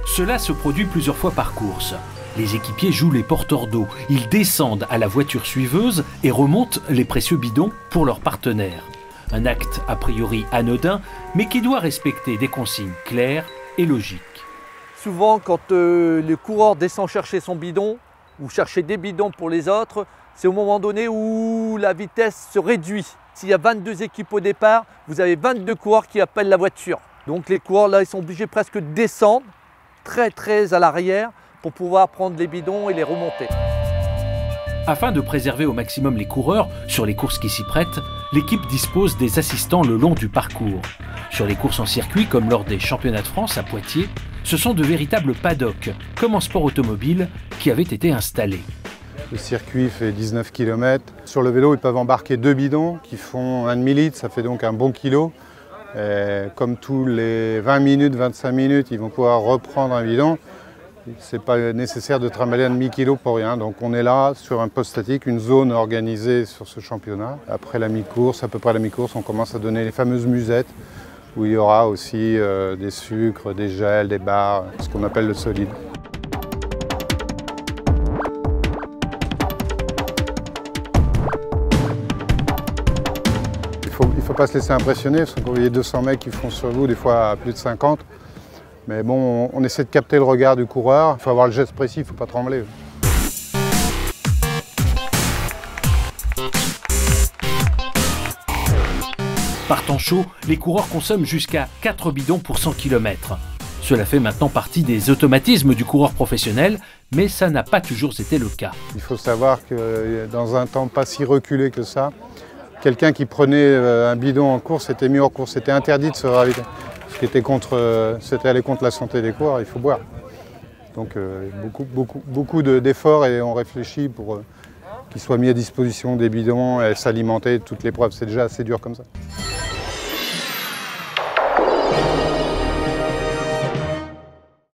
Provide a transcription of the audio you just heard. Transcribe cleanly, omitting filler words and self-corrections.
Cela se produit plusieurs fois par course. Les équipiers jouent les porteurs d'eau. Ils descendent à la voiture suiveuse et remontent les précieux bidons pour leurs partenaires. Un acte a priori anodin, mais qui doit respecter des consignes claires et logiques. Souvent, quand le coureur descend chercher son bidon ou chercher des bidons pour les autres, c'est au moment donné où la vitesse se réduit. S'il y a 22 équipes au départ, vous avez 22 coureurs qui appellent la voiture. Donc les coureurs là, ils sont obligés presque de descendre très à l'arrière pour pouvoir prendre les bidons et les remonter. Afin de préserver au maximum les coureurs sur les courses qui s'y prêtent, l'équipe dispose des assistants le long du parcours. Sur les courses en circuit, comme lors des championnats de France à Poitiers, ce sont de véritables paddocks, comme en sport automobile, qui avaient été installés. Le circuit fait 19 km. Sur le vélo, ils peuvent embarquer 2 bidons qui font un demi-litre, ça fait donc un bon kilo. Et comme tous les 20 minutes, 25 minutes, ils vont pouvoir reprendre un bidon. Ce n'est pas nécessaire de trimballer un demi-kilo pour rien. Donc on est là sur un poste statique, une zone organisée sur ce championnat. Après la mi-course, à peu près à la mi-course, on commence à donner les fameuses musettes où il y aura aussi des sucres, des gels, des barres, ce qu'on appelle le solide. Il ne faut pas se laisser impressionner, parce que vous voyez 200 mecs qui font sur vous, des fois à plus de 50. Mais bon, on essaie de capter le regard du coureur, il faut avoir le geste précis, il ne faut pas trembler. Par temps chaud, les coureurs consomment jusqu'à 4 bidons pour 100 km. Cela fait maintenant partie des automatismes du coureur professionnel, mais ça n'a pas toujours été le cas. Il faut savoir que dans un temps pas si reculé que ça, quelqu'un qui prenait un bidon en course était mis hors course, c'était interdit de se ravitailler. Ce qui était c'était aller contre la santé des coureurs, il faut boire. Donc beaucoup d'efforts et on réfléchit pour qu'ils soient mis à disposition des bidons et s'alimenter de toute l'épreuve. C'est déjà assez dur comme ça.